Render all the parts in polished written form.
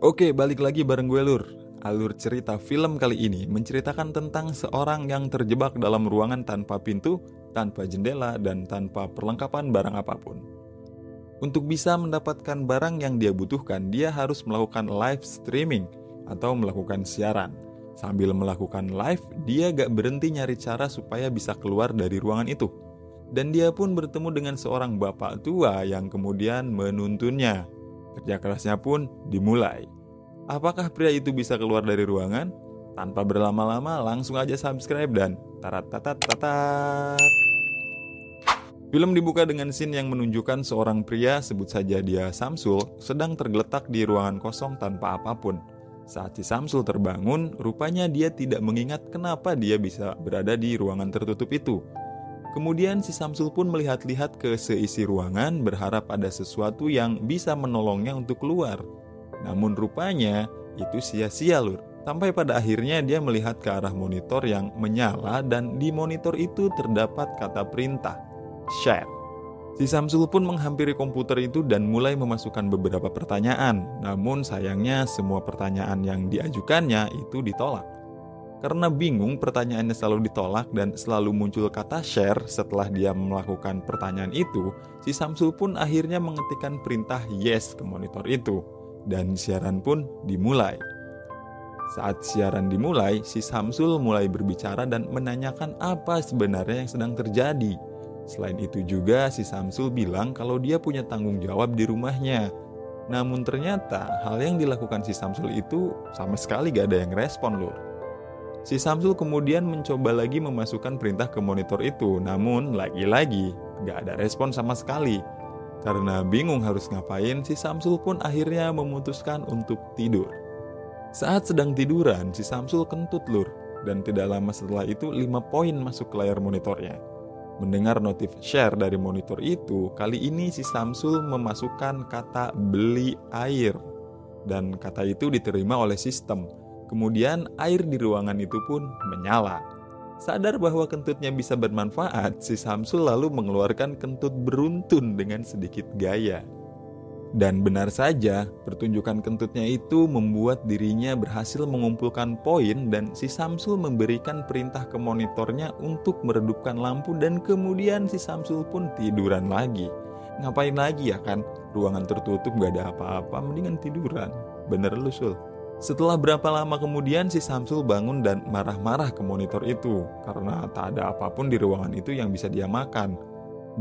Oke, balik lagi bareng gue Lur. Alur cerita film kali ini menceritakan tentang seorang yang terjebak dalam ruangan tanpa pintu, tanpa jendela, dan tanpa perlengkapan barang apapun. Untuk bisa mendapatkan barang yang dia butuhkan, dia harus melakukan live streaming atau melakukan siaran. Sambil melakukan live, dia gak berhenti nyari cara supaya bisa keluar dari ruangan itu. Dan dia pun bertemu dengan seorang bapak tua yang kemudian menuntunnya. Kerja kerasnya pun dimulai. Apakah pria itu bisa keluar dari ruangan? Tanpa berlama-lama, langsung aja subscribe dan tarat-tatat-tatat. Film dibuka dengan scene yang menunjukkan seorang pria, sebut saja dia Samsul, sedang tergeletak di ruangan kosong tanpa apapun. Saat si Samsul terbangun, rupanya dia tidak mengingat kenapa dia bisa berada di ruangan tertutup itu. Kemudian si Samsul pun melihat-lihat ke seisi ruangan, berharap ada sesuatu yang bisa menolongnya untuk keluar. Namun rupanya itu sia-sia Lur. Sampai pada akhirnya dia melihat ke arah monitor yang menyala dan di monitor itu terdapat kata perintah, share. Si Samsul pun menghampiri komputer itu dan mulai memasukkan beberapa pertanyaan. Namun sayangnya semua pertanyaan yang diajukannya itu ditolak. Karena bingung pertanyaannya selalu ditolak dan selalu muncul kata share setelah dia melakukan pertanyaan itu, si Samsul pun akhirnya mengetikkan perintah yes ke monitor itu. Dan siaran pun dimulai. Saat siaran dimulai, si Samsul mulai berbicara dan menanyakan apa sebenarnya yang sedang terjadi. Selain itu juga si Samsul bilang kalau dia punya tanggung jawab di rumahnya. Namun ternyata hal yang dilakukan si Samsul itu sama sekali gak ada yang respon Lur. Si Samsul kemudian mencoba lagi memasukkan perintah ke monitor itu, namun lagi-lagi gak ada respon sama sekali. Karena bingung harus ngapain, si Samsul pun akhirnya memutuskan untuk tidur. Saat sedang tiduran, si Samsul kentut Lur, dan tidak lama setelah itu 5 poin masuk ke layar monitornya. Mendengar notif share dari monitor itu, kali ini si Samsul memasukkan kata beli air. Dan kata itu diterima oleh sistem. Kemudian air di ruangan itu pun menyala. Sadar bahwa kentutnya bisa bermanfaat, si Samsul lalu mengeluarkan kentut beruntun dengan sedikit gaya. Dan benar saja, pertunjukan kentutnya itu membuat dirinya berhasil mengumpulkan poin dan si Samsul memberikan perintah ke monitornya untuk meredupkan lampu dan kemudian si Samsul pun tiduran lagi. Ngapain lagi ya kan? Ruangan tertutup gak ada apa-apa, mendingan tiduran. Bener lu Sul. Setelah berapa lama kemudian si Samsul bangun dan marah-marah ke monitor itu karena tak ada apapun di ruangan itu yang bisa dia makan.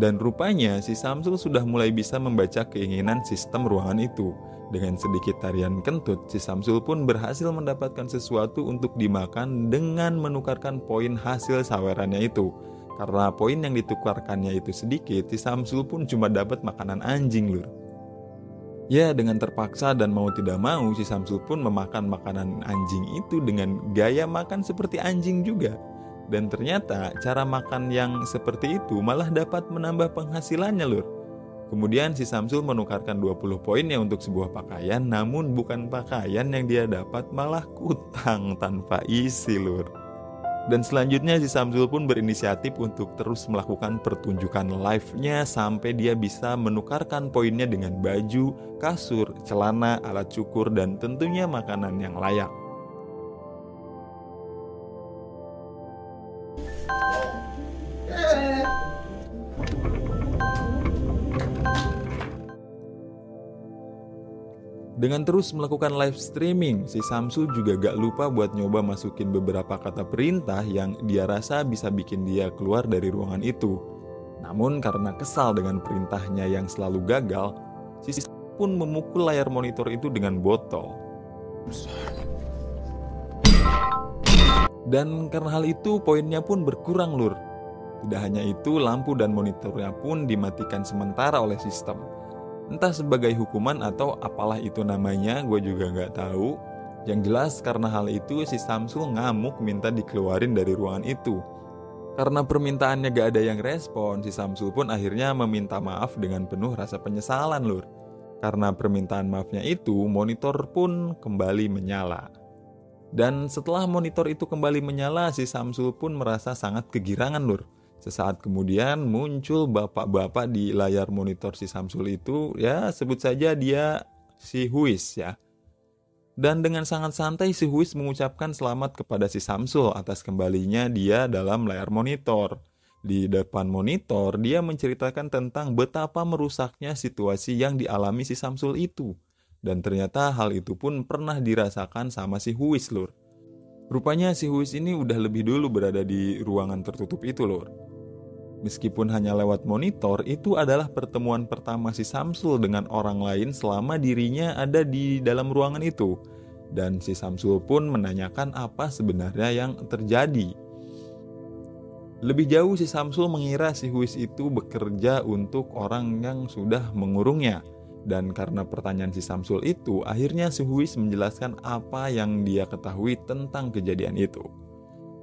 Dan rupanya si Samsul sudah mulai bisa membaca keinginan sistem ruangan itu. Dengan sedikit tarian kentut, si Samsul pun berhasil mendapatkan sesuatu untuk dimakan dengan menukarkan poin hasil sawerannya itu. Karena poin yang ditukarkannya itu sedikit, si Samsul pun cuma dapat makanan anjing Lur. Ya, dengan terpaksa dan mau tidak mau, si Samsul pun memakan makanan anjing itu dengan gaya makan seperti anjing juga. Dan ternyata cara makan yang seperti itu malah dapat menambah penghasilannya Lur. Kemudian si Samsul menukarkan 20 poinnya untuk sebuah pakaian, namun bukan pakaian yang dia dapat, malah kutang tanpa isi Lur. Dan selanjutnya si Samsul pun berinisiatif untuk terus melakukan pertunjukan live-nya sampai dia bisa menukarkan poinnya dengan baju, kasur, celana, alat cukur, dan tentunya makanan yang layak. Dengan terus melakukan live streaming, si Samsul juga gak lupa buat nyoba masukin beberapa kata perintah yang dia rasa bisa bikin dia keluar dari ruangan itu. Namun karena kesal dengan perintahnya yang selalu gagal, si Samsul pun memukul layar monitor itu dengan botol. Dan karena hal itu poinnya pun berkurang Lur. Tidak hanya itu, lampu dan monitornya pun dimatikan sementara oleh sistem. Entah sebagai hukuman atau apalah itu namanya, gue juga gak tahu. Yang jelas karena hal itu si Samsul ngamuk minta dikeluarin dari ruangan itu. Karena permintaannya gak ada yang respon, si Samsul pun akhirnya meminta maaf dengan penuh rasa penyesalan Lur. Karena permintaan maafnya itu, monitor pun kembali menyala. Dan setelah monitor itu kembali menyala, si Samsul pun merasa sangat kegirangan Lur. Sesaat kemudian muncul bapak-bapak di layar monitor si Samsul itu, ya sebut saja dia si Huis ya. Dan dengan sangat santai si Huis mengucapkan selamat kepada si Samsul atas kembalinya dia dalam layar monitor. Di depan monitor, dia menceritakan tentang betapa merusaknya situasi yang dialami si Samsul itu. Dan ternyata hal itu pun pernah dirasakan sama si Huis, Lur. Rupanya si Huis ini udah lebih dulu berada di ruangan tertutup itu, Lur. Meskipun hanya lewat monitor, itu adalah pertemuan pertama si Samsul dengan orang lain selama dirinya ada di dalam ruangan itu. Dan si Samsul pun menanyakan apa sebenarnya yang terjadi. Lebih jauh si Samsul mengira si Huis itu bekerja untuk orang yang sudah mengurungnya. Dan karena pertanyaan si Samsul itu, akhirnya si Huis menjelaskan apa yang dia ketahui tentang kejadian itu.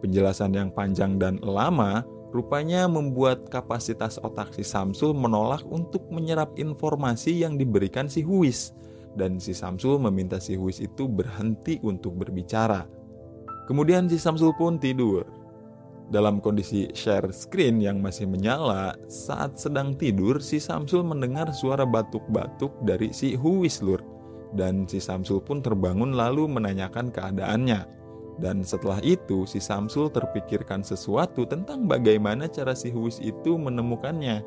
Penjelasan yang panjang dan lama rupanya membuat kapasitas otak si Samsul menolak untuk menyerap informasi yang diberikan si Huis. Dan si Samsul meminta si Huis itu berhenti untuk berbicara. Kemudian si Samsul pun tidur. Dalam kondisi share screen yang masih menyala, saat sedang tidur si Samsul mendengar suara batuk-batuk dari si Huis, Lur. Dan si Samsul pun terbangun lalu menanyakan keadaannya. Dan setelah itu si Samsul terpikirkan sesuatu tentang bagaimana cara si Huis itu menemukannya.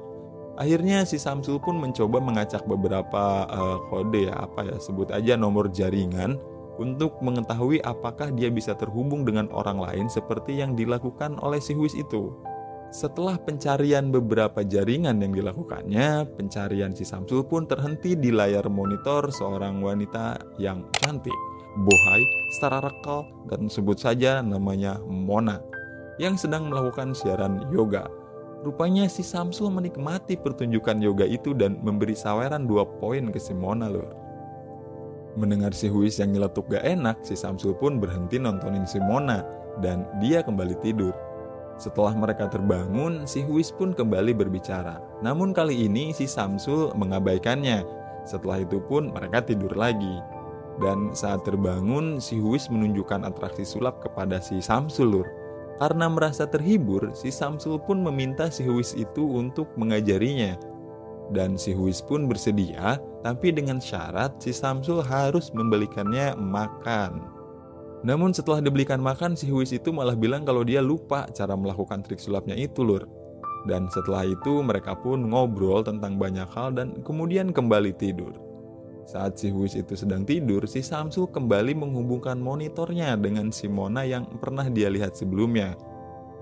Akhirnya si Samsul pun mencoba mengacak beberapa kode sebut aja nomor jaringan untuk mengetahui apakah dia bisa terhubung dengan orang lain seperti yang dilakukan oleh si Huis itu. Setelah pencarian beberapa jaringan yang dilakukannya, pencarian si Samsul pun terhenti di layar monitor seorang wanita yang cantik, bohai, setara rekal, dan sebut saja namanya Mona, yang sedang melakukan siaran yoga. Rupanya si Samsul menikmati pertunjukan yoga itu dan memberi saweran 2 poin ke si Mona, Lur. Mendengar si Huis yang nyeletuk gak enak, si Samsul pun berhenti nontonin si Mona dan dia kembali tidur. Setelah mereka terbangun, si Huis pun kembali berbicara. Namun kali ini si Samsul mengabaikannya. Setelah itu pun mereka tidur lagi. Dan saat terbangun, si Huis menunjukkan atraksi sulap kepada si Samsul, Lur. Karena merasa terhibur, si Samsul pun meminta si Huis itu untuk mengajarinya. Dan si Huis pun bersedia, tapi dengan syarat si Samsul harus membelikannya makan. Namun setelah dibelikan makan, si Huis itu malah bilang kalau dia lupa cara melakukan trik sulapnya itu, Lur. Dan setelah itu mereka pun ngobrol tentang banyak hal dan kemudian kembali tidur. Saat si Huis itu sedang tidur, si Samsul kembali menghubungkan monitornya dengan si Mona yang pernah dia lihat sebelumnya.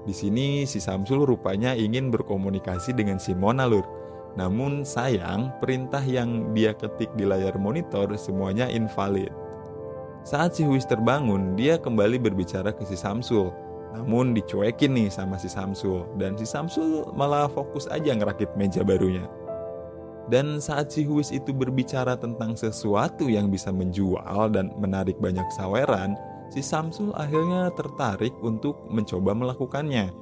Di sini si Samsul rupanya ingin berkomunikasi dengan si Mona, Lur. Namun sayang, perintah yang dia ketik di layar monitor semuanya invalid. Saat si Huis terbangun, dia kembali berbicara ke si Samsul. Namun dicuekin nih sama si Samsul. Dan si Samsul malah fokus aja ngerakit meja barunya. Dan saat si Huis itu berbicara tentang sesuatu yang bisa menjual dan menarik banyak saweran, si Samsul akhirnya tertarik untuk mencoba melakukannya.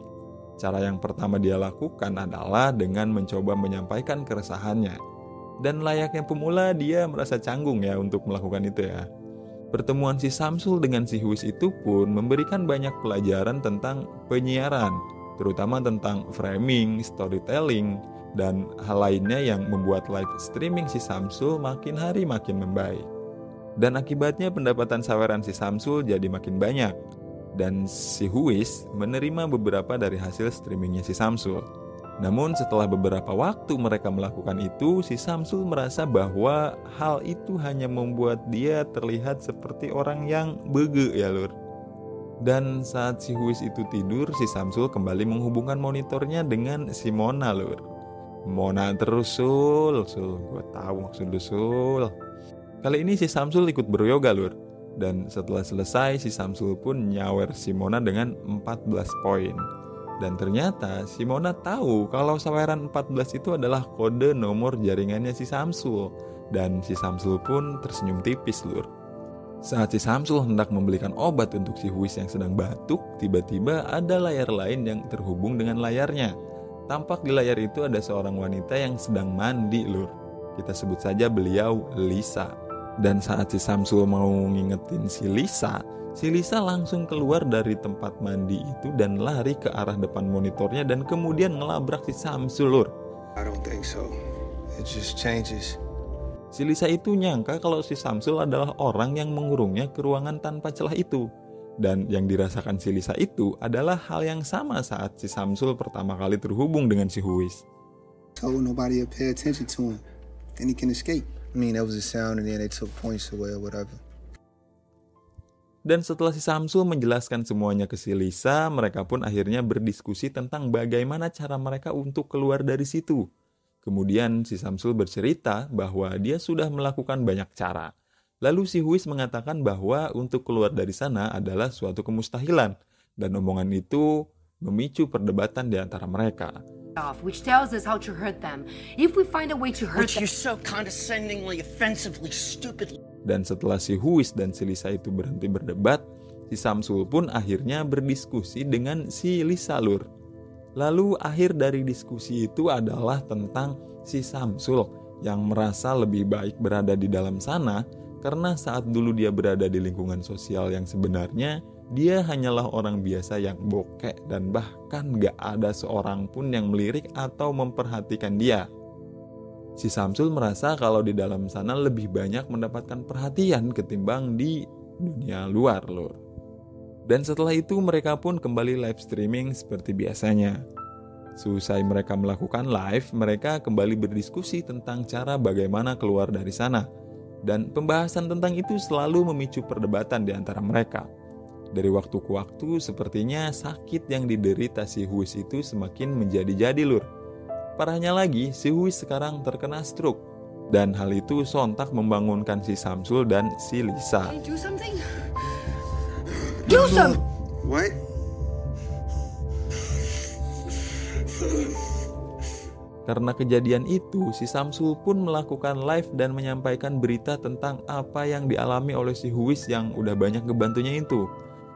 Cara yang pertama dia lakukan adalah dengan mencoba menyampaikan keresahannya. Dan layaknya pemula dia merasa canggung ya untuk melakukan itu ya. Pertemuan si Samsul dengan si Huis itu pun memberikan banyak pelajaran tentang penyiaran, terutama tentang framing, storytelling, dan hal lainnya yang membuat live streaming si Samsul makin hari makin membaik. Dan akibatnya pendapatan saweran si Samsul jadi makin banyak. Dan si Huis menerima beberapa dari hasil streamingnya si Samsul. Namun setelah beberapa waktu mereka melakukan itu, si Samsul merasa bahwa hal itu hanya membuat dia terlihat seperti orang yang bege ya, Lur. Dan saat si Huis itu tidur, si Samsul kembali menghubungkan monitornya dengan si Mona, Lur. Mona terus, Sul, gue tahu maksud lu, Sul. Kali ini si Samsul ikut beryoga, Lur. Dan setelah selesai, si Samsul pun nyawer si Mona dengan 14 poin. Dan ternyata si Mona tahu kalau saweran 14 itu adalah kode nomor jaringannya si Samsul. Dan si Samsul pun tersenyum tipis, Lur. Saat si Samsul hendak membelikan obat untuk si Huis yang sedang batuk, tiba-tiba ada layar lain yang terhubung dengan layarnya. Tampak di layar itu ada seorang wanita yang sedang mandi, Lur. Kita sebut saja beliau Lisa. Dan saat si Samsul mau ngingetin si Lisa langsung keluar dari tempat mandi itu dan lari ke arah depan monitornya dan kemudian ngelabrak si Samsul, Lur. I don't think so. It just changes. Si Lisa itu nyangka kalau si Samsul adalah orang yang mengurungnya ke ruangan tanpa celah itu. Dan yang dirasakan si Lisa itu adalah hal yang sama saat si Samsul pertama kali terhubung dengan si Huis. Told nobody to pay attention to him. Then he can escape. I mean, that was a sound and then they took points away or whatever. Dan setelah si Samsul menjelaskan semuanya ke si Lisa, mereka pun akhirnya berdiskusi tentang bagaimana cara mereka untuk keluar dari situ. Kemudian si Samsul bercerita bahwa dia sudah melakukan banyak cara. Lalu si Huis mengatakan bahwa untuk keluar dari sana adalah suatu kemustahilan. Dan omongan itu memicu perdebatan di antara mereka. Which tells us how to hurt them. If we find a way to hurt them. Which you so condescendingly, offensively, stupidly. Dan setelah si Huis dan si Lisa itu berhenti berdebat, si Samsul pun akhirnya berdiskusi dengan si Lisa, Lur. Lalu akhir dari diskusi itu adalah tentang si Samsul yang merasa lebih baik berada di dalam sana karena saat dulu dia berada di lingkungan sosial yang sebenarnya dia hanyalah orang biasa yang bokek dan bahkan gak ada seorang pun yang melirik atau memperhatikan dia. Si Samsul merasa kalau di dalam sana lebih banyak mendapatkan perhatian ketimbang di dunia luar, Lur. Dan setelah itu mereka pun kembali live streaming seperti biasanya. Seusai mereka melakukan live, mereka kembali berdiskusi tentang cara bagaimana keluar dari sana. Dan pembahasan tentang itu selalu memicu perdebatan di antara mereka. Dari waktu ke waktu, sepertinya sakit yang diderita si Huis itu semakin menjadi-jadi, Lur. Parahnya lagi, si Huis sekarang terkena stroke. Dan hal itu sontak membangunkan si Samsul dan si Lisa. Do something. Do something. What? Karena kejadian itu, si Samsul pun melakukan live dan menyampaikan berita tentang apa yang dialami oleh si Huis yang udah banyak ngebantunya itu.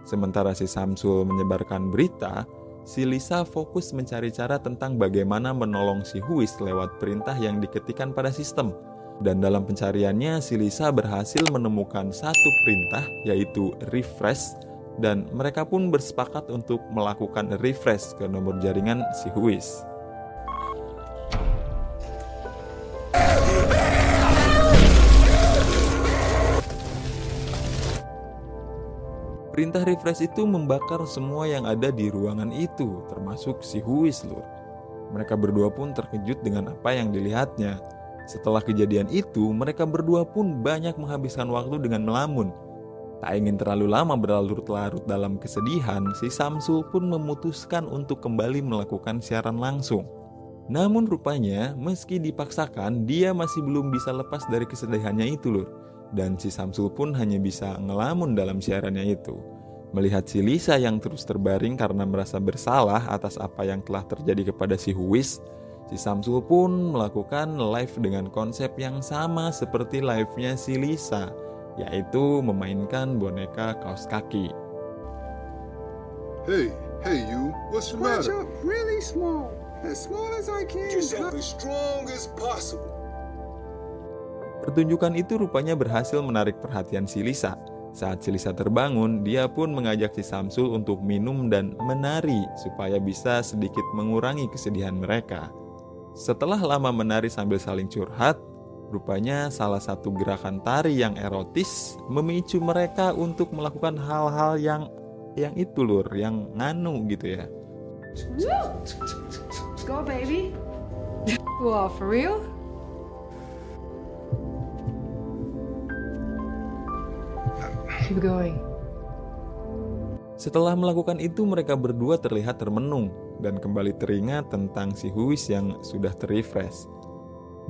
Sementara si Samsul menyebarkan berita, si Lisa fokus mencari cara tentang bagaimana menolong si Huis lewat perintah yang diketikkan pada sistem. Dan dalam pencariannya, si Lisa berhasil menemukan satu perintah, yaitu refresh, dan mereka pun bersepakat untuk melakukan refresh ke nomor jaringan si Huis. Perintah refresh itu membakar semua yang ada di ruangan itu, termasuk si Huis, Lur. Mereka berdua pun terkejut dengan apa yang dilihatnya. Setelah kejadian itu, mereka berdua pun banyak menghabiskan waktu dengan melamun. Tak ingin terlalu lama berlarut-larut dalam kesedihan, si Samsul pun memutuskan untuk kembali melakukan siaran langsung. Namun rupanya, meski dipaksakan, dia masih belum bisa lepas dari kesedihannya itu, Lur. Dan si Samsul pun hanya bisa ngelamun dalam siarannya itu. Melihat si Lisa yang terus terbaring karena merasa bersalah atas apa yang telah terjadi kepada si Huis, si Samsul pun melakukan live dengan konsep yang sama seperti live-nya si Lisa, yaitu memainkan boneka kaos kaki. Hey, you, what's the Scratch matter? up really small. As small as I can. Just as strong as possible. Pertunjukan itu rupanya berhasil menarik perhatian si Lisa. Saat si Lisa terbangun, dia pun mengajak si Samsul untuk minum dan menari supaya bisa sedikit mengurangi kesedihan mereka. Setelah lama menari sambil saling curhat, rupanya salah satu gerakan tari yang erotis memicu mereka untuk melakukan hal-hal yang itu, Lur, yang nganu gitu ya. Go, baby. Wow, for real? Keep going. Setelah melakukan itu, mereka berdua terlihat termenung dan kembali teringat tentang si Huis yang sudah terrefresh.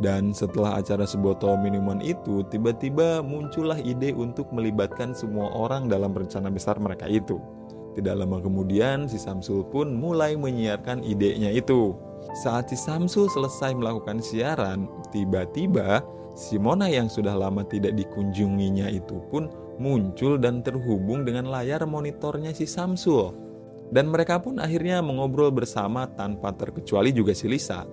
Dan setelah acara sebotol minuman itu, tiba-tiba muncullah ide untuk melibatkan semua orang dalam rencana besar mereka itu. Tidak lama kemudian, si Samsul pun mulai menyiarkan idenya itu. Saat si Samsul selesai melakukan siaran, tiba-tiba si Mona yang sudah lama tidak dikunjunginya itu pun muncul dan terhubung dengan layar monitornya si Samsul. Dan mereka pun akhirnya mengobrol bersama tanpa terkecuali juga si Lisa.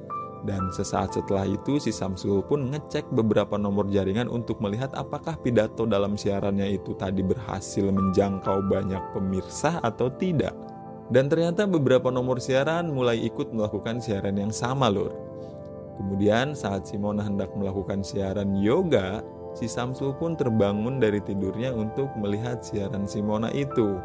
Dan sesaat setelah itu si Samsul pun ngecek beberapa nomor jaringan untuk melihat apakah pidato dalam siarannya itu tadi berhasil menjangkau banyak pemirsa atau tidak. Dan ternyata beberapa nomor siaran mulai ikut melakukan siaran yang sama, Lur. Kemudian saat si Mona hendak melakukan siaran yoga, si Samsul pun terbangun dari tidurnya untuk melihat siaran si Mona itu.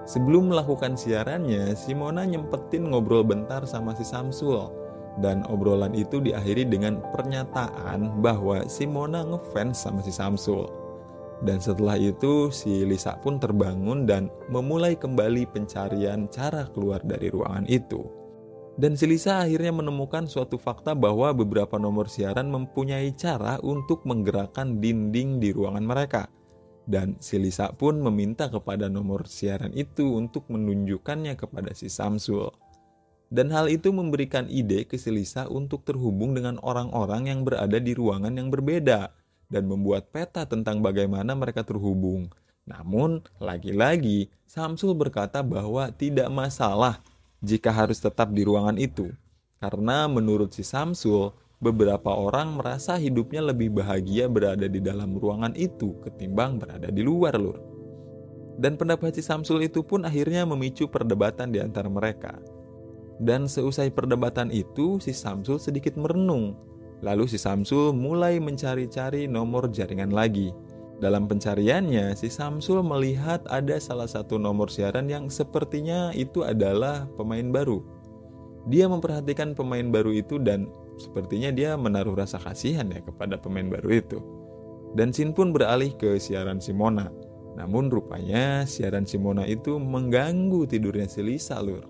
Sebelum melakukan siarannya, si Mona nyempetin ngobrol bentar sama si Samsul. Dan obrolan itu diakhiri dengan pernyataan bahwa si Mona ngefans sama si Samsul. Dan setelah itu si Lisa pun terbangun dan memulai kembali pencarian cara keluar dari ruangan itu. Dan si Lisa akhirnya menemukan suatu fakta bahwa beberapa nomor siaran mempunyai cara untuk menggerakkan dinding di ruangan mereka. Dan si Lisa pun meminta kepada nomor siaran itu untuk menunjukkannya kepada si Samsul. Dan hal itu memberikan ide ke si Lisa untuk terhubung dengan orang-orang yang berada di ruangan yang berbeda dan membuat peta tentang bagaimana mereka terhubung. Namun, lagi-lagi Samsul berkata bahwa tidak masalah jika harus tetap di ruangan itu. Karena menurut si Samsul, beberapa orang merasa hidupnya lebih bahagia berada di dalam ruangan itu ketimbang berada di luar, lur. Dan pendapat si Samsul itu pun akhirnya memicu perdebatan di antara mereka. Dan seusai perdebatan itu, si Samsul sedikit merenung. Lalu si Samsul mulai mencari-cari nomor jaringan lagi. Dalam pencariannya, si Samsul melihat ada salah satu nomor siaran yang sepertinya itu adalah pemain baru. Dia memperhatikan pemain baru itu dan sepertinya dia menaruh rasa kasihan ya kepada pemain baru itu. Dan Sin pun beralih ke siaran si Mona. Namun rupanya siaran si Mona itu mengganggu tidurnya si Lisa, lur.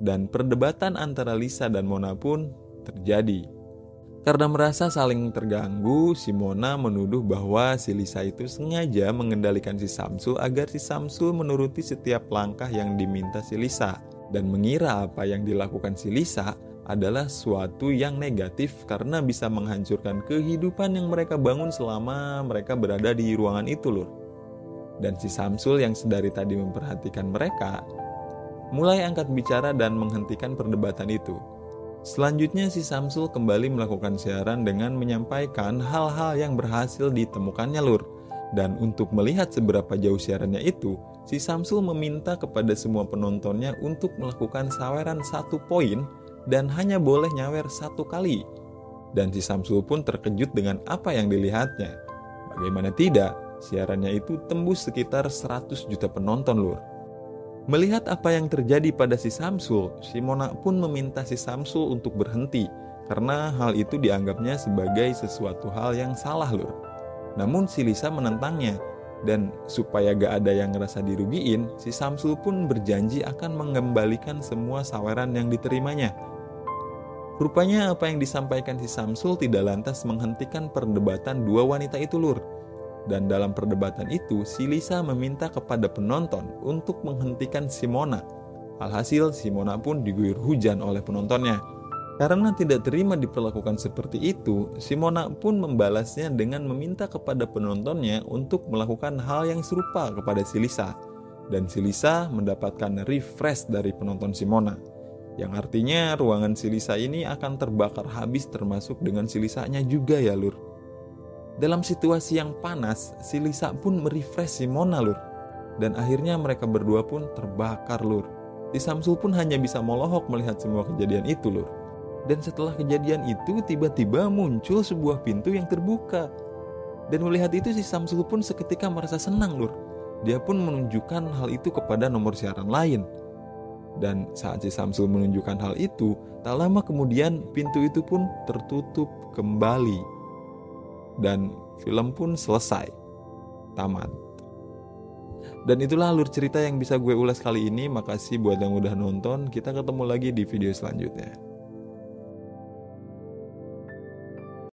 Dan perdebatan antara Lisa dan Mona pun terjadi. Karena merasa saling terganggu, si Mona menuduh bahwa si Lisa itu sengaja mengendalikan si Samsul agar si Samsul menuruti setiap langkah yang diminta si Lisa. Dan mengira apa yang dilakukan si Lisa adalah suatu yang negatif karena bisa menghancurkan kehidupan yang mereka bangun selama mereka berada di ruangan itu, lur. Dan si Samsul yang sedari tadi memperhatikan mereka, mulai angkat bicara dan menghentikan perdebatan itu. Selanjutnya si Samsul kembali melakukan siaran dengan menyampaikan hal-hal yang berhasil ditemukannya, lur. Dan untuk melihat seberapa jauh siarannya itu, si Samsul meminta kepada semua penontonnya untuk melakukan saweran 1 poin dan hanya boleh nyawer 1 kali. Dan si Samsul pun terkejut dengan apa yang dilihatnya. Bagaimana tidak, siarannya itu tembus sekitar 100 juta penonton, lur. Melihat apa yang terjadi pada si Samsul, si Mona pun meminta si Samsul untuk berhenti karena hal itu dianggapnya sebagai sesuatu hal yang salah, lur. Namun si Lisa menentangnya, dan supaya gak ada yang ngerasa dirugiin, si Samsul pun berjanji akan mengembalikan semua saweran yang diterimanya. Rupanya apa yang disampaikan si Samsul tidak lantas menghentikan perdebatan dua wanita itu, lur. Dan dalam perdebatan itu, si Lisa meminta kepada penonton untuk menghentikan si Mona. Alhasil, si Mona pun diguyur hujan oleh penontonnya. Karena tidak terima diperlakukan seperti itu, si Mona pun membalasnya dengan meminta kepada penontonnya untuk melakukan hal yang serupa kepada si Lisa. Dan si Lisa mendapatkan refresh dari penonton si Mona. Yang artinya ruangan si Lisa ini akan terbakar habis termasuk dengan si Lisanya juga ya, lur. Dalam situasi yang panas, si Lisa pun merefresh si Mona, lur. Dan akhirnya mereka berdua pun terbakar, lur. Si Samsul pun hanya bisa melohok melihat semua kejadian itu, lur. Dan setelah kejadian itu, tiba-tiba muncul sebuah pintu yang terbuka. Dan melihat itu, si Samsul pun seketika merasa senang, lur. Dia pun menunjukkan hal itu kepada nomor siaran lain. Dan saat si Samsul menunjukkan hal itu, tak lama kemudian pintu itu pun tertutup kembali. Dan film pun selesai, tamat. Dan itulah alur cerita yang bisa gue ulas kali ini. Makasih buat yang udah nonton. Kita ketemu lagi di video selanjutnya.